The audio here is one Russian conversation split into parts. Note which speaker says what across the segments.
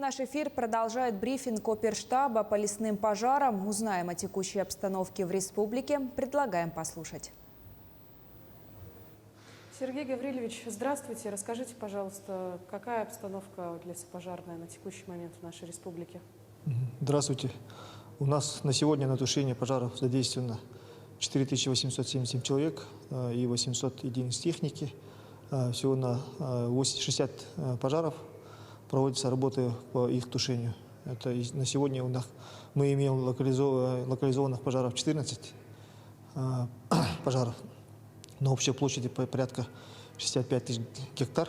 Speaker 1: Наш эфир продолжает брифинг оперштаба по лесным пожарам. Узнаем о текущей обстановке в республике. Предлагаем послушать.
Speaker 2: Сергей Гаврилович, здравствуйте. Расскажите, пожалуйста, какая обстановка лесопожарная на текущий момент в нашей республике?
Speaker 3: Здравствуйте. У нас на сегодня на тушение пожаров задействовано 4877 человек и 800 единиц техники. Всего на 60 пожаров проводятся работы по их тушению. Это на сегодня мы имеем локализованных пожаров 14 пожаров на общей площади порядка 65 тысяч гектар.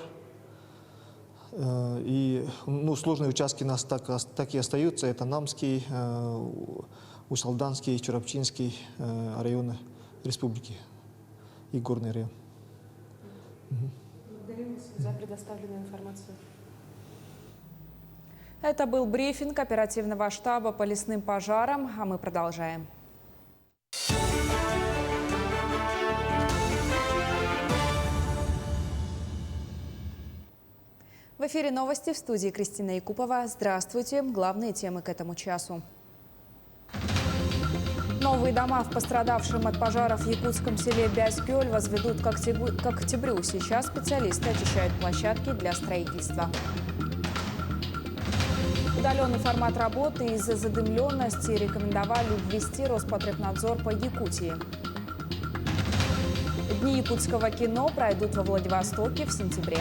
Speaker 3: И сложные участки у нас так и остаются. Это Намский, Усалданский, Чурапчинский районы республики и горный район.
Speaker 2: Благодарю вас за предоставленную информацию.
Speaker 1: Это был брифинг оперативного штаба по лесным пожарам, а мы продолжаем. В эфире новости, в студии Кристина Якупова. Здравствуйте. Главные темы к этому часу. Новые дома в пострадавшем от пожаров в якутском селе Бяскёль возведут к октябрю. Сейчас специалисты очищают площадки для строительства. Удаленный формат работы из-за задымленности рекомендовали ввести Роспотребнадзор по Якутии. Дни якутского кино пройдут во Владивостоке в сентябре.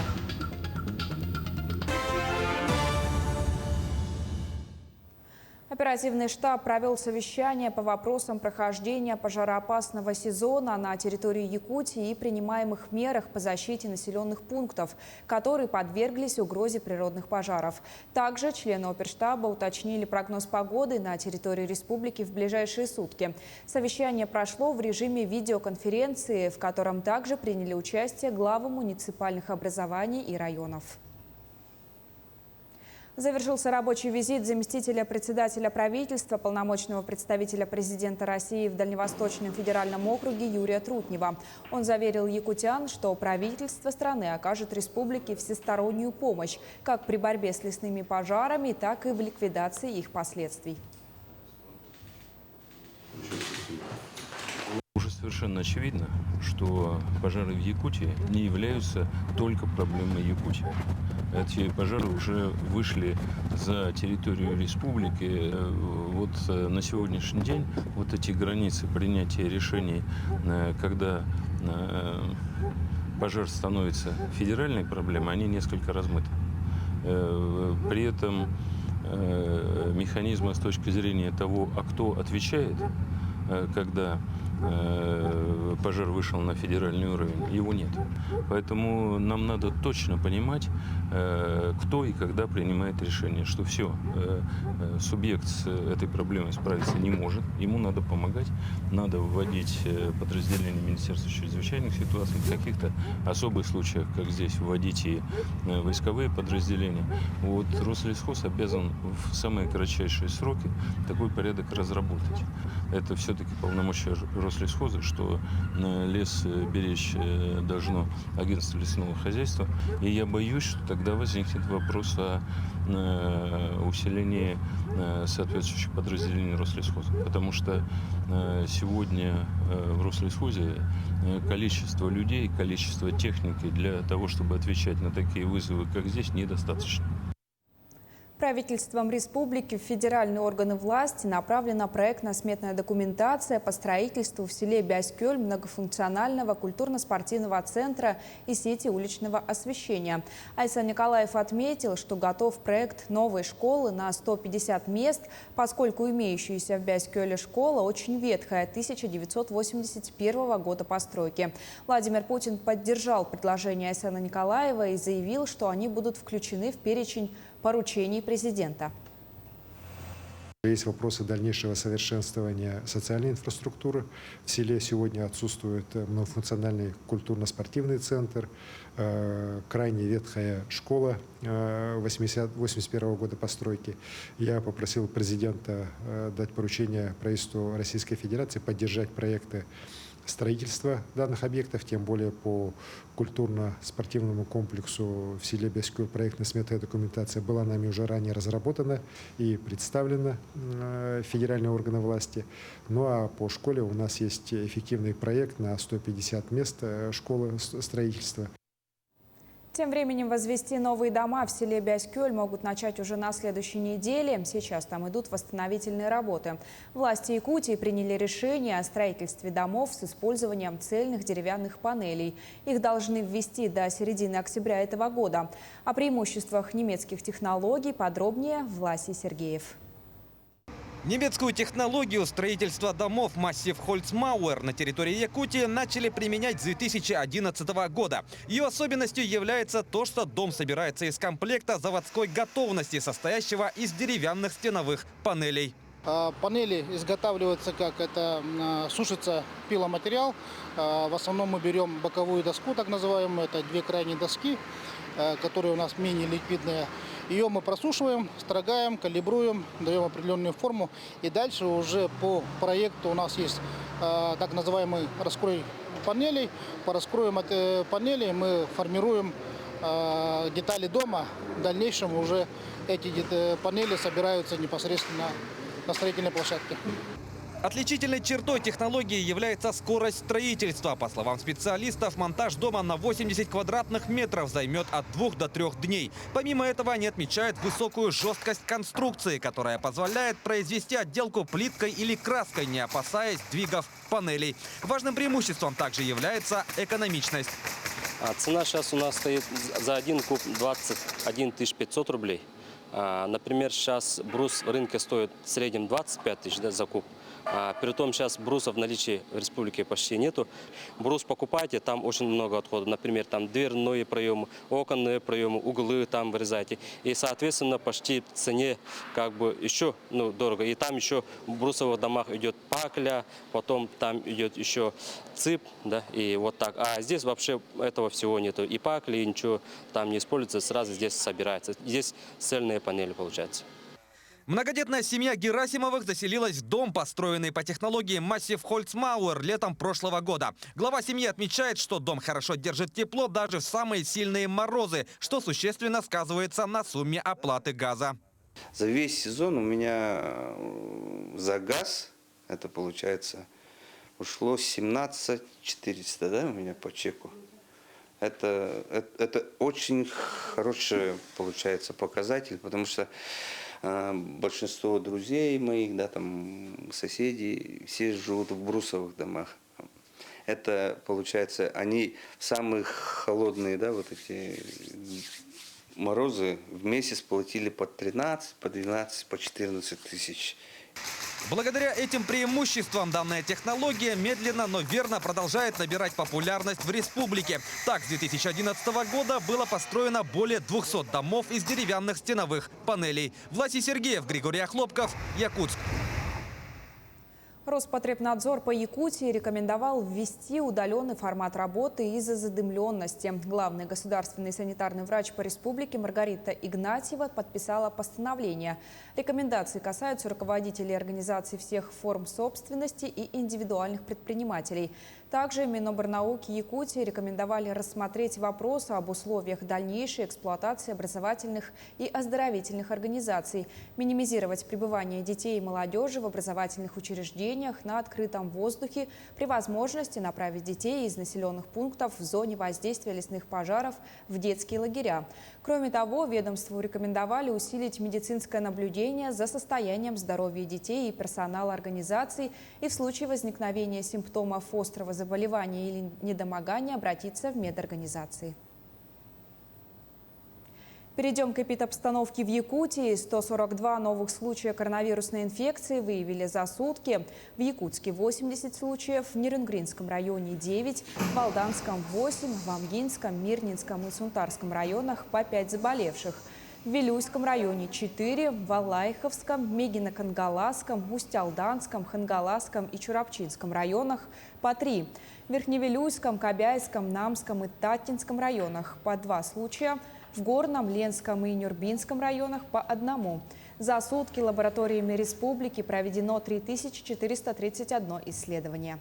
Speaker 1: Оперативный штаб провел совещание по вопросам прохождения пожароопасного сезона на территории Якутии и принимаемых мерах по защите населенных пунктов, которые подверглись угрозе природных пожаров. Также члены оперштаба уточнили прогноз погоды на территории республики в ближайшие сутки. Совещание прошло в режиме видеоконференции, в котором также приняли участие главы муниципальных образований и районов. Завершился рабочий визит заместителя председателя правительства, полномочного представителя президента России в Дальневосточном федеральном округе Юрия Трутнева. Он заверил якутян, что правительство страны окажет республике всестороннюю помощь как при борьбе с лесными пожарами, так и в ликвидации их последствий.
Speaker 4: Уже совершенно очевидно, что пожары в Якутии не являются только проблемой Якутии. Эти пожары уже вышли за территорию республики. Вот на сегодняшний день вот эти границы принятия решений, когда пожар становится федеральной проблемой, они несколько размыты. При этом механизма с точки зрения того, а кто отвечает, когда пожар вышел на федеральный уровень, его нет. Поэтому нам надо точно понимать, кто и когда принимает решение, что все, субъект с этой проблемой справиться не может, ему надо помогать, надо вводить подразделения Министерства чрезвычайных ситуаций, в каких-то особых случаях, как здесь, вводить и войсковые подразделения. Вот Рослесхоз обязан в самые кратчайшие сроки такой порядок разработать. Это все-таки полномочия Рослесхоза, что лес беречь должно агентство лесного хозяйства. И я боюсь, что тогда возникнет вопрос о усилении соответствующих подразделений Рослесхоза. Потому что сегодня в Рослесхозе количество людей, количество техники для того, чтобы отвечать на такие вызовы, как здесь, недостаточно.
Speaker 1: Правительством республики в федеральные органы власти направлена проектно-сметная документация по строительству в селе Бяскёль многофункционального культурно-спортивного центра и сети уличного освещения. Айсан Николаев отметил, что готов проект новой школы на 150 мест, поскольку имеющаяся в Бяскёле школа очень ветхая, 1981 года постройки. Владимир Путин поддержал предложение Айсана Николаева и заявил, что они будут включены в перечень поручений президента.
Speaker 5: Есть вопросы дальнейшего совершенствования социальной инфраструктуры. В селе сегодня отсутствует многофункциональный культурно-спортивный центр, крайне ветхая школа 1981 года постройки. Я попросил президента дать поручение правительству Российской Федерации поддержать проекты строительства данных объектов, тем более по культурно-спортивному комплексу в селе Бяскюль проектно-сметная документация была нами уже ранее разработана и представлена федеральные органы власти. Ну а по школе у нас есть эффективный проект на 150 мест школы строительства.
Speaker 1: Тем временем возвести новые дома в селе Бяскюль могут начать уже на следующей неделе. Сейчас там идут восстановительные работы. Власти Якутии приняли решение о строительстве домов с использованием цельных деревянных панелей. Их должны ввести до середины октября этого года. О преимуществах немецких технологий подробнее Власий Сергеев.
Speaker 6: Немецкую технологию строительства домов «Массив Хольцмауэр» на территории Якутии начали применять с 2011 года. Ее особенностью является то, что дом собирается из комплекта заводской готовности, состоящего из деревянных стеновых панелей.
Speaker 7: Панели изготавливаются как это сушится пиломатериал. В основном мы берем боковую доску, так называемую, это две крайние доски, которые у нас менее ликвидные. Ее мы просушиваем, строгаем, калибруем, даем определенную форму. И дальше уже по проекту у нас есть так называемый раскрой панелей. По раскрою панелей мы формируем детали дома. В дальнейшем уже эти панели собираются непосредственно на строительной площадке.
Speaker 6: Отличительной чертой технологии является скорость строительства. По словам специалистов, монтаж дома на 80 квадратных метров займет от 2 до 3 дней. Помимо этого, они отмечают высокую жесткость конструкции, которая позволяет произвести отделку плиткой или краской, не опасаясь сдвигов панелей. Важным преимуществом также является экономичность.
Speaker 8: Цена сейчас у нас стоит за один куб 21 500 рублей. Например, сейчас брус в рынке стоит в среднем 25 тысяч за куб. Притом сейчас бруса в наличии в республике почти нету. Брус покупаете, там очень много отходов. Например, там дверные проемы, оконные проемы, углы там вырезаете. И, соответственно, почти в цене как бы еще дорого. И там еще в брусовых домах идет пакля, потом там идет еще цып, да, и вот так. А здесь вообще этого всего нету. И пакли, ничего там не используется, сразу здесь собирается. Здесь цельные панели получаются.
Speaker 6: Многодетная семья Герасимовых заселилась в дом, построенный по технологии «Массив Хольцмауэр» летом прошлого года. Глава семьи отмечает, что дом хорошо держит тепло даже в самые сильные морозы, что существенно сказывается на сумме оплаты газа.
Speaker 9: За весь сезон у меня за газ, это получается, ушло 17 400, да, у меня по чеку. Это очень хороший, получается, показатель, потому что большинство друзей моих, да, там, соседей, все живут в брусовых домах. Это, получается, они в самых холодные, да, вот эти морозы в месяц платили по 13, по 12, по 14 тысяч.
Speaker 6: Благодаря этим преимуществам данная технология медленно, но верно продолжает набирать популярность в республике. Так, с 2011 года было построено более 200 домов из деревянных стеновых панелей. Власий Сергеев, Григорий Охлопков, Якутск.
Speaker 1: Роспотребнадзор по Якутии рекомендовал ввести удаленный формат работы из-за задымленности. Главный государственный санитарный врач по республике Маргарита Игнатьева подписала постановление. Рекомендации касаются руководителей организаций всех форм собственности и индивидуальных предпринимателей. Также Миноборнауки Якутии рекомендовали рассмотреть вопрос об условиях дальнейшей эксплуатации образовательных и оздоровительных организаций, минимизировать пребывание детей и молодежи в образовательных учреждениях на открытом воздухе, при возможности направить детей из населенных пунктов в зоне воздействия лесных пожаров в детские лагеря. Кроме того, ведомству рекомендовали усилить медицинское наблюдение за состоянием здоровья детей и персонала организаций и в случае возникновения симптомов острого заболевания или недомогания обратиться в медорганизации. Перейдем к эпидобстановке в Якутии. 142 новых случая коронавирусной инфекции выявили за сутки. В Якутске 80 случаев, в Нерюнгринском районе 9, в Алданском 8, в Амгинском, Мирнинском и Сунтарском районах по 5 заболевших. В Вилюйском районе 4, в Алайховском, Мегино-Кангаласском, Усть-Алданском, Хангаласском и Чурапчинском районах по 3. В Верхневилюйском, Кобяйском, Намском и Татинском районах по 2 случая. В Горном, Ленском и Нюрбинском районах по 1. За сутки лабораториями республики проведено 3431 исследование.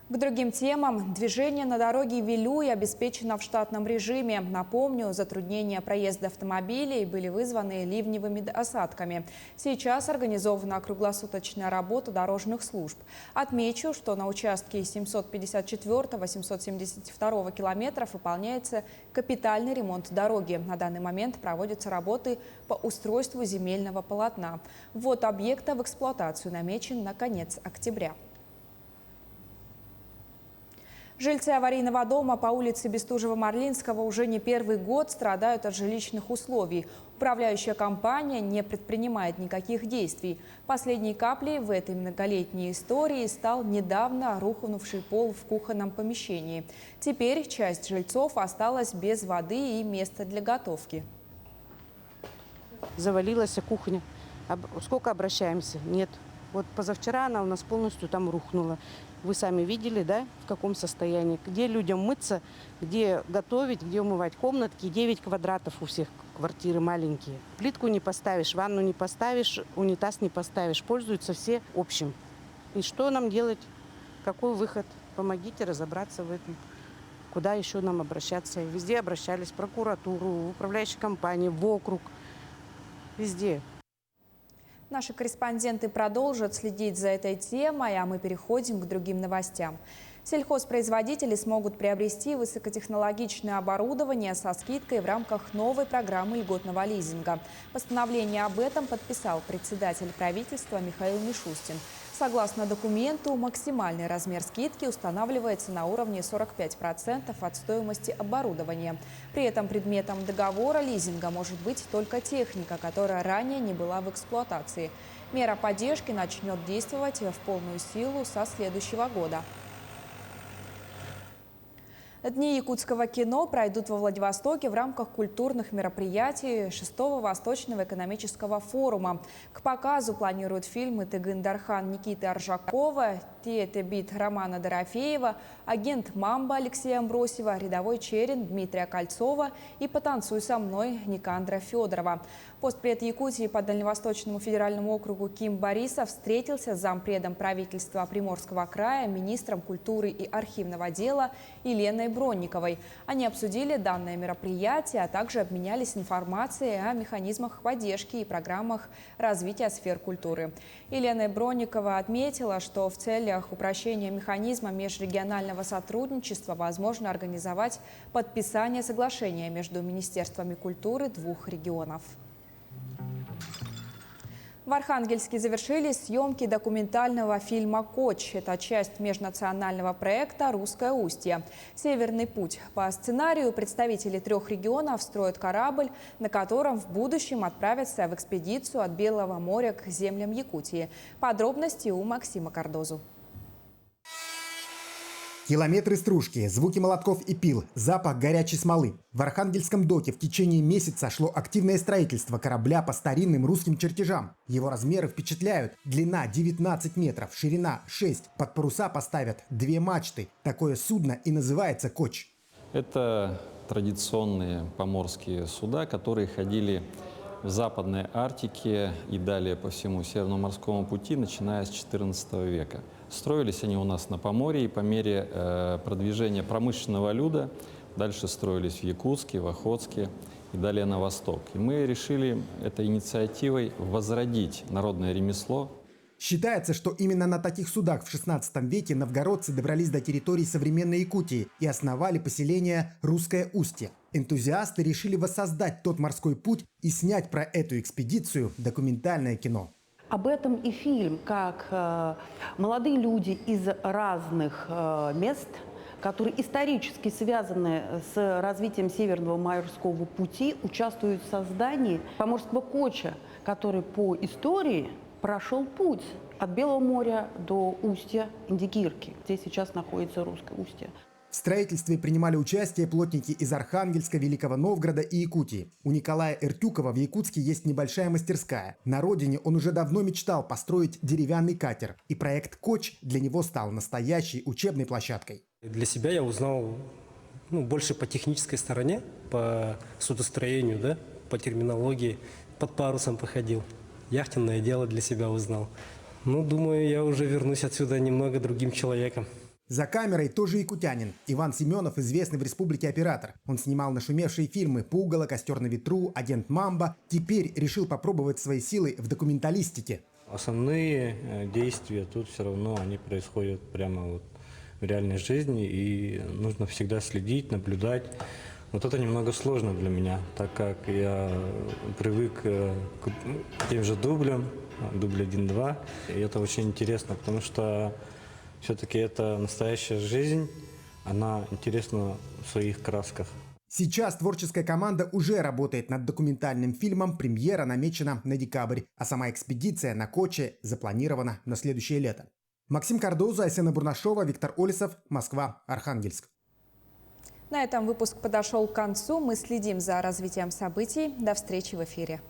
Speaker 1: К другим темам. Движение на дороге Вилюй обеспечено в штатном режиме. Напомню, затруднения проезда автомобилей были вызваны ливневыми осадками. Сейчас организована круглосуточная работа дорожных служб. Отмечу, что на участке 754-872 километров выполняется капитальный ремонт дороги. На данный момент проводятся работы по устройству земельного полотна. Ввод объекта в эксплуатацию намечен на конец октября. Жильцы аварийного дома по улице Бестужева-Марлинского уже не первый год страдают от жилищных условий. Управляющая компания не предпринимает никаких действий. Последней каплей в этой многолетней истории стал недавно рухнувший пол в кухонном помещении. Теперь часть жильцов осталась без воды и места для готовки.
Speaker 10: Завалилась кухня. Сколько обращаемся? Нет. Вот позавчера она у нас полностью там рухнула. Вы сами видели, да, в каком состоянии. Где людям мыться, где готовить, где умывать комнатки. 9 квадратов у всех квартиры маленькие. Плитку не поставишь, ванну не поставишь, унитаз не поставишь. Пользуются все общим. И что нам делать? Какой выход? Помогите разобраться в этом. Куда еще нам обращаться? Везде обращались. В прокуратуру, в управляющую компанию, в округ. Везде.
Speaker 1: Наши корреспонденты продолжат следить за этой темой, а мы переходим к другим новостям. Сельхозпроизводители смогут приобрести высокотехнологичное оборудование со скидкой в рамках новой программы льготного лизинга. Постановление об этом подписал председатель правительства Михаил Мишустин. Согласно документу, максимальный размер скидки устанавливается на уровне 45% от стоимости оборудования. При этом предметом договора лизинга может быть только техника, которая ранее не была в эксплуатации. Мера поддержки начнет действовать в полную силу со следующего года. Дни якутского кино пройдут во Владивостоке в рамках культурных мероприятий 6-го Восточного экономического форума. К показу планируют фильмы «Тыгын-Дархан» Никиты Аржакова, «Тиэте-бит» Романа Дорофеева, «Агент Мамба» Алексея Амбросьева, «Рядовой Черен» Дмитрия Кольцова и «Потанцуй со мной» Никандра Федорова. Постпред Якутии по Дальневосточному федеральному округу Ким Борисов встретился с зампредом правительства Приморского края, министром культуры и архивного дела Еленой Бронниковой. Они обсудили данное мероприятие, а также обменялись информацией о механизмах поддержки и программах развития сфер культуры. Елена Бронникова отметила, что в целях упрощения механизма межрегионального сотрудничества возможно организовать подписание соглашения между министерствами культуры двух регионов. В Архангельске завершились съемки документального фильма «Коч». Это часть межнационального проекта «Русское устье». Северный путь. По сценарию представители 3 регионов строят корабль, на котором в будущем отправятся в экспедицию от Белого моря к землям Якутии. Подробности у Максима Кардозу.
Speaker 11: Километры стружки, звуки молотков и пил, запах горячей смолы. В Архангельском доке в течение месяца шло активное строительство корабля по старинным русским чертежам. Его размеры впечатляют. Длина 19 метров, ширина 6. Под паруса поставят 2 мачты. Такое судно и называется «Коч».
Speaker 12: Это традиционные поморские суда, которые ходили в Западной Арктике и далее по всему Северному морскому пути, начиная с XIV века. Строились они у нас на Поморье, и по мере продвижения промышленного люда дальше строились в Якутске, в Охотске и далее на восток. И мы решили этой инициативой возродить народное ремесло.
Speaker 11: Считается, что именно на таких судах в XVI веке новгородцы добрались до территории современной Якутии и основали поселение Русское Устье. Энтузиасты решили воссоздать тот морской путь и снять про эту экспедицию документальное кино.
Speaker 13: Об этом и фильм, как молодые люди из разных мест, которые исторически связаны с развитием Северного морского пути, участвуют в создании поморского коча, который по истории прошел путь от Белого моря до устья Индигирки, где сейчас находится Русское Устье.
Speaker 11: В строительстве принимали участие плотники из Архангельска, Великого Новгорода и Якутии. У Николая Эртюкова в Якутске есть небольшая мастерская. На родине он уже давно мечтал построить деревянный катер. И проект «Коч» для него стал настоящей учебной площадкой.
Speaker 14: Для себя я узнал больше по технической стороне, по судостроению, да, по терминологии. Под парусом походил. Яхтенное дело для себя узнал. Думаю, я уже вернусь отсюда немного другим человеком.
Speaker 11: За камерой тоже якутянин. Иван Семенов, известный в республике оператор. Он снимал нашумевшие фильмы «Пугало», «Костер на ветру», «Агент Мамба». Теперь решил попробовать свои силы в документалистике.
Speaker 15: Основные действия тут все равно они происходят прямо вот в реальной жизни, и нужно всегда следить, наблюдать. Вот это немного сложно для меня, так как я привык к тем же дублям, дубль 1-2. И это очень интересно, потому что все-таки это настоящая жизнь, она интересна в своих красках.
Speaker 11: Сейчас творческая команда уже работает над документальным фильмом. Премьера намечена на декабрь, а сама экспедиция на Коче запланирована на следующее лето. Максим Кардоза, Айсена Бурнашова, Виктор Олесов, Москва, Архангельск.
Speaker 1: На этом выпуск подошел к концу. Мы следим за развитием событий. До встречи в эфире.